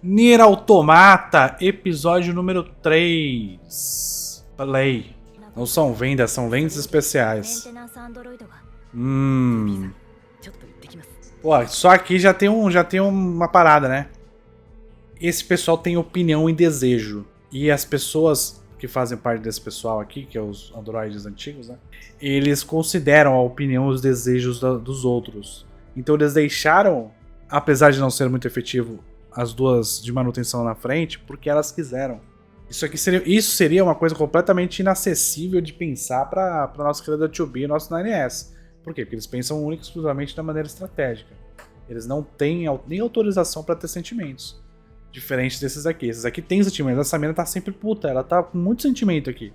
Nier Automata, episódio número 3. Play. Não são vendas, são lentes especiais. Pô, só aqui já tem uma parada, né? Esse pessoal tem opinião e desejo. E as pessoas que fazem parte desse pessoal aqui, que é os androides antigos, né? Eles consideram a opinião e os desejos dos outros. Então eles deixaram, apesar de não ser muito efetivo, as duas de manutenção na frente, porque elas quiseram. Isso seria uma coisa completamente inacessível de pensar para nossa querida 2B e nosso 9S. Por quê? Porque eles pensam única e exclusivamente da maneira estratégica. Eles não têm nem autorização para ter sentimentos. Diferente desses aqui. Esses aqui têm sentimentos. Essa mina tá sempre puta. Ela tá com muito sentimento aqui.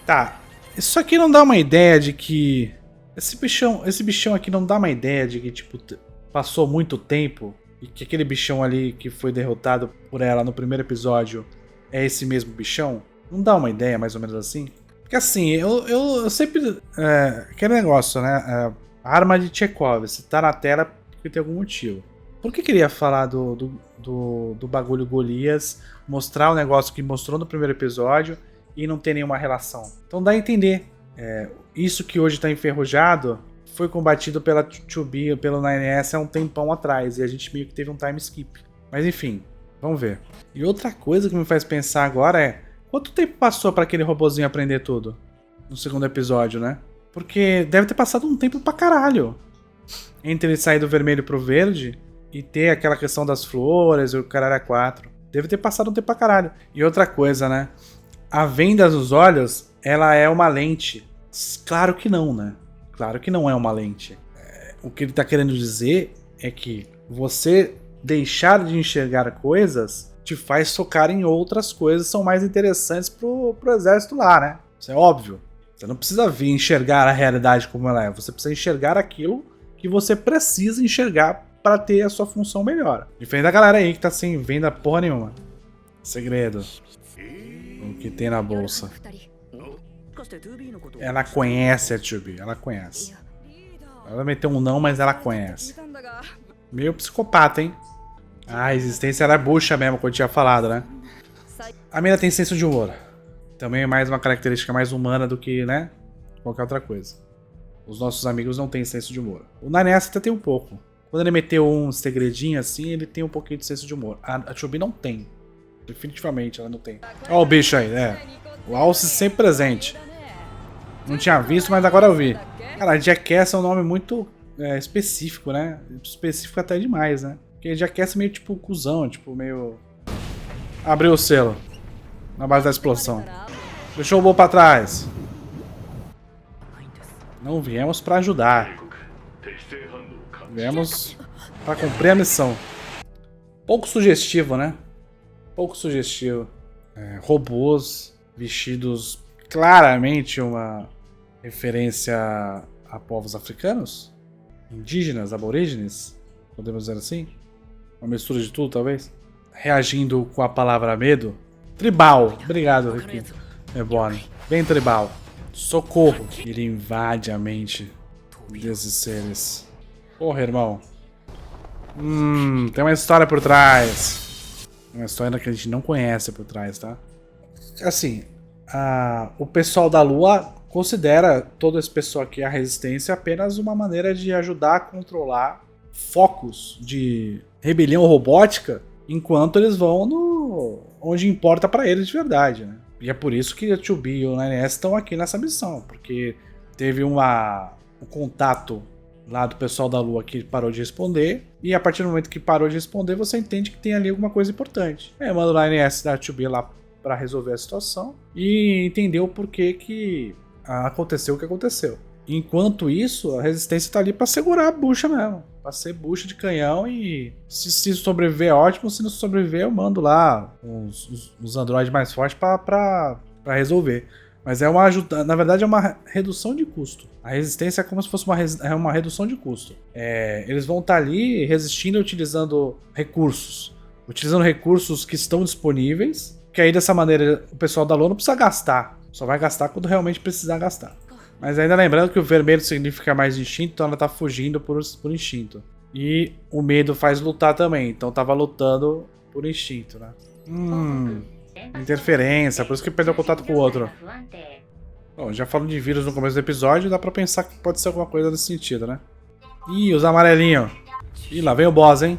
Tá. Isso aqui não dá uma ideia de que... Esse bichão aqui não dá uma ideia de que, tipo, passou muito tempo e que aquele bichão ali que foi derrotado por ela no primeiro episódio é esse mesmo bichão? Não dá uma ideia, mais ou menos assim? Porque assim, eu sempre... aquele negócio, né? A arma de Chekhov. Se tá na tela porque tem algum motivo. Por que queria falar do bagulho Golias, mostrar o negócio que mostrou no primeiro episódio e não ter nenhuma relação? Então dá a entender. Isso que hoje tá enferrujado foi combatido pela 2B, pelo 9S há um tempão atrás, e a gente meio que teve um time skip. Mas enfim, vamos ver. E outra coisa que me faz pensar agora é, quanto tempo passou para aquele robozinho aprender tudo? No segundo episódio, né? Porque deve ter passado um tempo pra caralho. Entre ele sair do vermelho pro verde e ter aquela questão das flores e o caralho 4. Deve ter passado um tempo pra caralho. E outra coisa, né? A venda dos olhos, ela é uma lente. Claro que não, né? Claro que não é uma lente. O que ele tá querendo dizer é que você deixar de enxergar coisas te faz focar em outras coisas que são mais interessantes pro exército lá, né? Isso é óbvio. Você não precisa vir enxergar a realidade como ela é. Você precisa enxergar aquilo que você precisa enxergar para ter a sua função melhor. Diferente da galera aí que tá sem venda porra nenhuma. Segredo. O que tem na bolsa. Ela conhece a 2B, ela conhece. Ela meteu um não, mas ela conhece. Meio psicopata, hein? A existência era bucha mesmo, como eu tinha falado, né? A mina tem senso de humor. Também é mais uma característica mais humana do que, né? Qualquer outra coisa. Os nossos amigos não têm senso de humor. O 9S até tem um pouco. Quando ele meteu um segredinho assim, ele tem um pouquinho de senso de humor. A 2B não tem. Definitivamente ela não tem. Olha o bicho aí, O Alce sempre presente. Não tinha visto, mas agora eu vi. Cara, Jackass é um nome muito específico, né? Específico até demais, né? Porque Jackass é meio tipo cuzão, tipo meio... Abriu o selo. Na base da explosão. Deixou o bom pra trás. Não viemos pra ajudar. Viemos pra cumprir a missão. Pouco sugestivo, né? Pouco sugestivo. Robôs vestidos claramente uma referência a povos africanos? Indígenas, aborígenes? Podemos dizer assim? Uma mistura de tudo, talvez? Reagindo com a palavra medo? Tribal. Obrigado, Ricky. Reborn. Bem tribal. Socorro. Ele invade a mente desses seres. Porra, irmão. Tem uma história por trás. Uma história que a gente não conhece por trás, tá? Assim, o pessoal da Lua considera todo esse pessoal aqui, a resistência, apenas uma maneira de ajudar a controlar focos de rebelião robótica, enquanto eles vão onde importa pra eles de verdade, né? E é por isso que a 2B e o 9S estão aqui nessa missão, porque teve um contato lá do pessoal da Lua que parou de responder, e a partir do momento que parou de responder, você entende que tem ali alguma coisa importante. Aí manda o 9S da 2B lá para resolver a situação e entender o porquê que aconteceu o que aconteceu. Enquanto isso, a resistência tá ali para segurar a bucha mesmo, para ser bucha de canhão, e se sobreviver ótimo, se não sobreviver eu mando lá os androides mais fortes para resolver. Mas é uma ajuda, na verdade é uma redução de custo. A resistência é como se fosse uma redução de custo. Eles vão estar ali resistindo e utilizando recursos que estão disponíveis, que aí dessa maneira o pessoal da Lua não precisa gastar. Só vai gastar quando realmente precisar gastar. Mas ainda lembrando que o vermelho significa mais instinto, então ela tá fugindo por instinto. E o medo faz lutar também, então tava lutando por instinto, né? Interferência, por isso que perdeu contato com o outro. Bom, já falando de vírus no começo do episódio, dá pra pensar que pode ser alguma coisa nesse sentido, né? Ih, os amarelinhos. Ih, lá vem o boss, hein?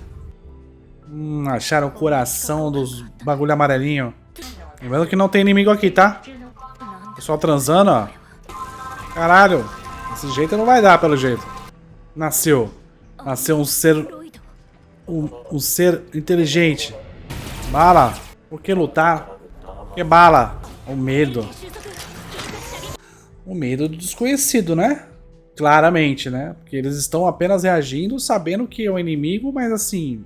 Acharam o coração dos bagulho amarelinho. Lembrando que não tem inimigo aqui, tá? Pessoal transando, ó. Caralho. Desse jeito não vai dar, pelo jeito. Nasceu um ser... Um ser inteligente. Bala. Por que lutar? Por que bala? O medo. O medo do desconhecido, né? Claramente, né? Porque eles estão apenas reagindo sabendo que é um inimigo, mas assim...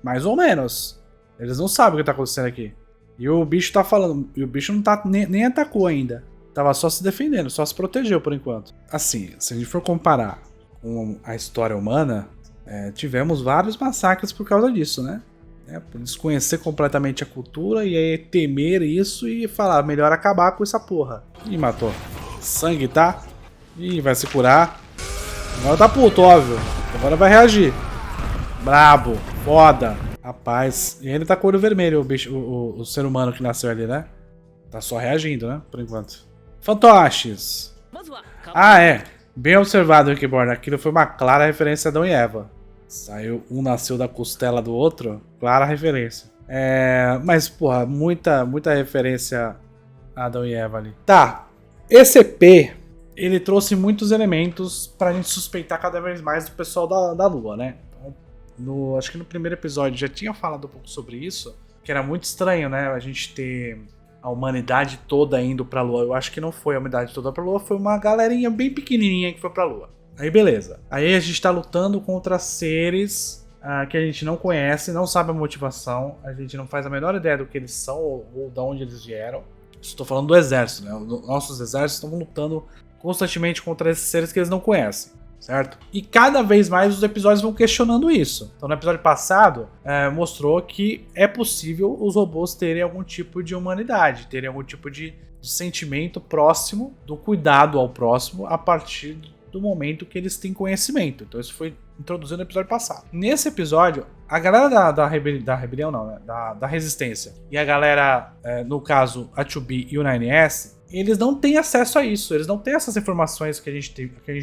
Mais ou menos. Eles não sabem o que tá acontecendo aqui. E o bicho tá falando... E o bicho não tá, nem atacou ainda. Tava só se defendendo, só se protegeu por enquanto. Assim, se a gente for comparar com a história humana... tivemos vários massacres por causa disso, né? Por desconhecer completamente a cultura e aí temer isso e falar, melhor acabar com essa porra. Ih, matou. Sangue, tá? Ih, vai se curar. Agora tá puto, óbvio. Agora vai reagir. Brabo, foda. Rapaz, e ele tá com o olho vermelho, o bicho, o ser humano que nasceu ali, né? Tá só reagindo, né? Por enquanto. Fantoches. Ah, é. Bem observado, Rickborn. Aquilo foi uma clara referência a Adão e Eva. Saiu, um nasceu da costela do outro. Clara referência. Mas, porra, muita referência a Adão e Eva ali. Tá. Esse EP, ele trouxe muitos elementos pra gente suspeitar cada vez mais do pessoal da Lua, né? Então, acho que no primeiro episódio já tinha falado um pouco sobre isso. Que era muito estranho, né? A gente ter a humanidade toda indo pra Lua. Eu acho que não foi a humanidade toda pra Lua, foi uma galerinha bem pequenininha que foi pra Lua. Aí beleza. Aí a gente tá lutando contra seres que a gente não conhece, não sabe a motivação, a gente não faz a menor ideia do que eles são ou de onde eles vieram. Estou falando do exército, né? Nossos exércitos estão lutando constantemente contra esses seres que eles não conhecem, certo? E cada vez mais os episódios vão questionando isso. Então no episódio passado mostrou que é possível os robôs terem algum tipo de humanidade, terem algum tipo de sentimento próximo, do cuidado ao próximo a partir do momento que eles têm conhecimento. Então isso foi introduzido no episódio passado. Nesse episódio, a galera da rebelião não, né? Da resistência e a galera, no caso a 2B e o 9S, eles não têm acesso a isso, eles não têm essas informações que a gente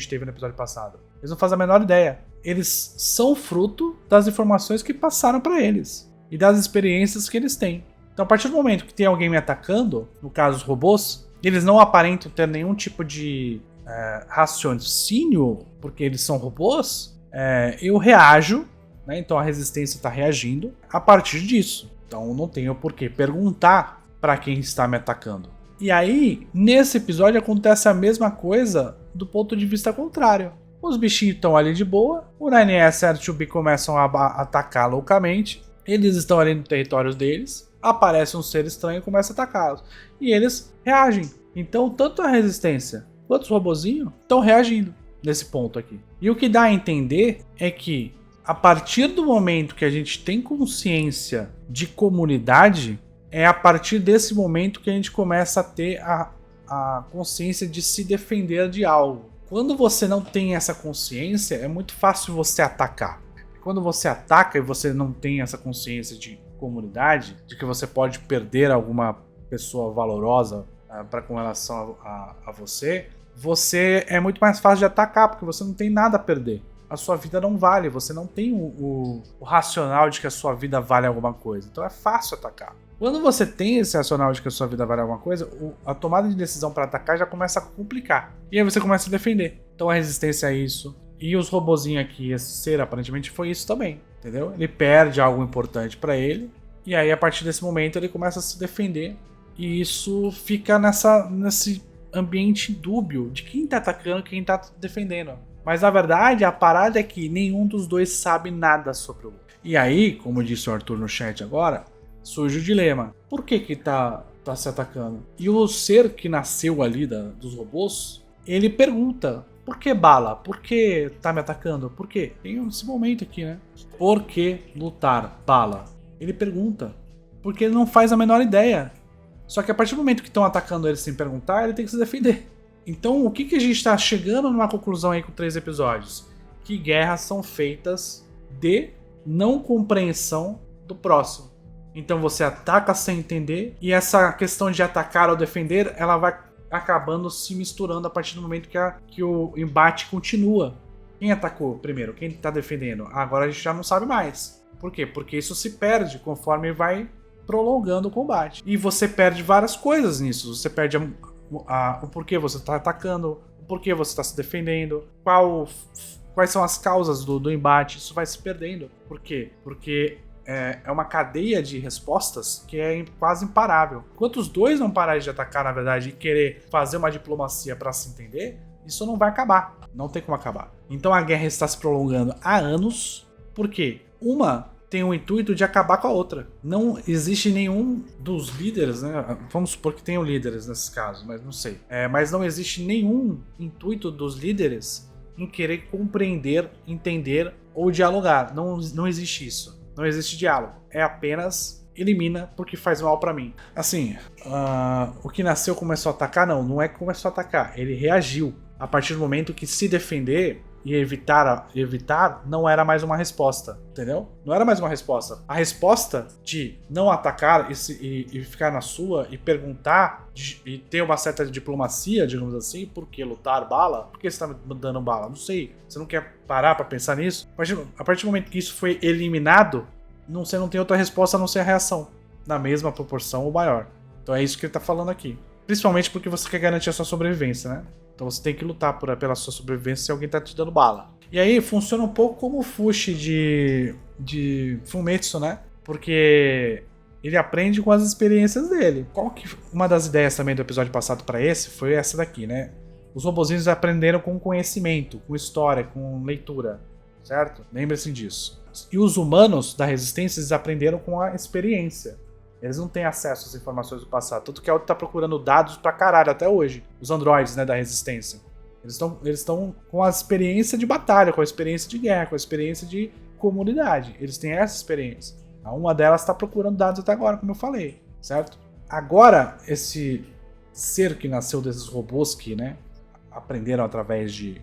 teve no episódio passado. Eles não fazem a menor ideia. Eles são fruto das informações que passaram para eles e das experiências que eles têm. Então a partir do momento que tem alguém me atacando, no caso os robôs, eles não aparentam ter nenhum tipo de raciocínio, porque eles são robôs, eu reajo, né? Então a resistência está reagindo a partir disso. Então não tenho por que perguntar para quem está me atacando. E aí, nesse episódio acontece a mesma coisa do ponto de vista contrário. Os bichinhos estão ali de boa, o 9S e a 2B começam a atacar loucamente, eles estão ali no território deles, aparece um ser estranho e começa a atacá-los. E eles reagem. Então tanto a resistência quanto os robozinhos estão reagindo nesse ponto aqui. E o que dá a entender é que a partir do momento que a gente tem consciência de comunidade, é a partir desse momento que a gente começa a ter a consciência de se defender de algo. Quando você não tem essa consciência, é muito fácil você atacar. Quando você ataca e você não tem essa consciência de comunidade, de que você pode perder alguma pessoa valorosa com relação a você é muito mais fácil de atacar, porque você não tem nada a perder. A sua vida não vale, você não tem o racional de que a sua vida vale alguma coisa. Então é fácil atacar. Quando você tem esse racional de que a sua vida vale alguma coisa, a tomada de decisão para atacar já começa a complicar. E aí você começa a defender. Então a resistência é isso. E os robozinhos aqui, esse ser aparentemente foi isso também, entendeu? Ele perde algo importante para ele, e aí a partir desse momento ele começa a se defender. E isso fica nesse ambiente dúbio de quem tá atacando e quem tá defendendo. Mas na verdade a parada é que nenhum dos dois sabe nada sobre o outro. E aí, como disse o Arthur no chat agora, surge o dilema. Por que tá se atacando? E o ser que nasceu ali dos robôs, ele pergunta: por que bala? Por que tá me atacando? Por quê? Tem esse momento aqui, né? Por que lutar, bala? Ele pergunta. Porque ele não faz a menor ideia. Só que a partir do momento que estão atacando ele sem perguntar, ele tem que se defender. Então o que a gente está chegando numa conclusão aí com 3 episódios? Que guerras são feitas de não compreensão do próximo. Então você ataca sem entender, e essa questão de atacar ou defender, ela vai acabando se misturando a partir do momento que o embate continua. Quem atacou primeiro? Quem tá defendendo? Agora a gente já não sabe mais. Por quê? Porque isso se perde conforme vai prolongando o combate. E você perde várias coisas nisso. Você perde o porquê você tá atacando, o porquê você tá se defendendo, quais são as causas do embate. Isso vai se perdendo. Por quê? Porque é uma cadeia de respostas que é quase imparável. Enquanto os dois não pararem de atacar, na verdade, e querer fazer uma diplomacia para se entender, isso não vai acabar. Não tem como acabar. Então a guerra está se prolongando há anos. Por quê? Uma tem o intuito de acabar com a outra. Não existe nenhum dos líderes, né? Vamos supor que tenham líderes nesse caso, mas não sei. Mas não existe nenhum intuito dos líderes em querer compreender, entender ou dialogar. Não existe isso. Não existe diálogo. É apenas elimina porque faz mal pra mim. Assim, o que nasceu começou a atacar? Não é que começou a atacar. Ele reagiu. A partir do momento que se defender e evitar não era mais uma resposta. Entendeu? Não era mais uma resposta. A resposta de não atacar e ficar na sua e perguntar e ter uma certa diplomacia, digamos assim, por que lutar bala? Por que você tá me dando bala? Não sei. Você não quer parar pra pensar nisso? A partir do momento que isso foi eliminado, você não tem outra resposta a não ser a reação. Na mesma proporção ou maior. Então é isso que ele tá falando aqui. Principalmente porque você quer garantir a sua sobrevivência, né? Então você tem que lutar pela sua sobrevivência se alguém tá te dando bala. E aí funciona um pouco como o Fushi de Fumetsu, né? Porque ele aprende com as experiências dele. Uma das ideias também do episódio passado para esse foi essa daqui, né? Os robozinhos aprenderam com conhecimento, com história, com leitura, certo? Lembre-se disso. E os humanos da resistência eles aprenderam com a experiência. Eles não têm acesso às informações do passado. Tanto que a outra tá procurando dados pra caralho até hoje. Os androides, né, da resistência. Eles estão com a experiência de batalha, com a experiência de guerra, com a experiência de comunidade. Eles têm essa experiência. Uma delas tá procurando dados até agora, como eu falei, certo? Agora, esse ser que nasceu desses robôs que, né, aprenderam através de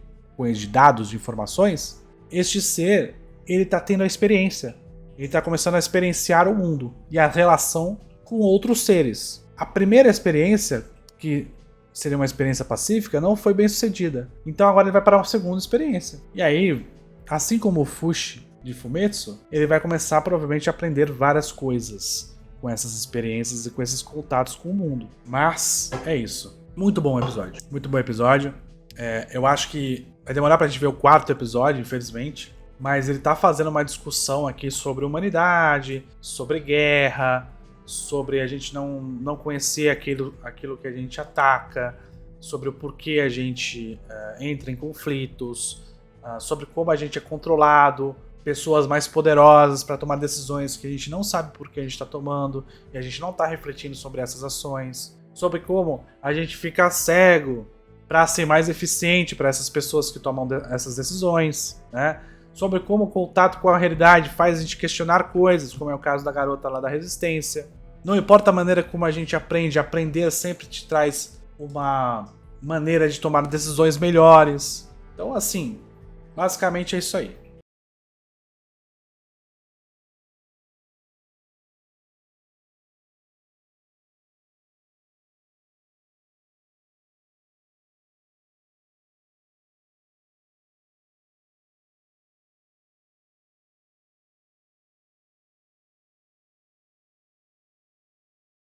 dados, de informações, este ser, ele tá tendo a experiência. Ele está começando a experienciar o mundo e a relação com outros seres. A primeira experiência, que seria uma experiência pacífica, não foi bem sucedida. Então agora ele vai para uma segunda experiência. E aí, assim como o Fushi de Fumetsu, ele vai começar provavelmente a aprender várias coisas com essas experiências e com esses contatos com o mundo. Mas é isso. Muito bom episódio. Muito bom episódio. Eu acho que vai demorar pra gente ver o 4º episódio, infelizmente. Mas ele tá fazendo uma discussão aqui sobre humanidade, sobre guerra, sobre a gente não conhecer aquilo que a gente ataca, sobre o porquê a gente entra em conflitos, sobre como a gente é controlado, pessoas mais poderosas para tomar decisões que a gente não sabe por que a gente está tomando e a gente não está refletindo sobre essas ações, sobre como a gente fica cego para ser mais eficiente para essas pessoas que tomam essas decisões, né? Sobre como o contato com a realidade faz a gente questionar coisas, como é o caso da garota lá da resistência. Não importa a maneira como a gente aprende, aprender sempre te traz uma maneira de tomar decisões melhores. Então, assim, basicamente é isso aí.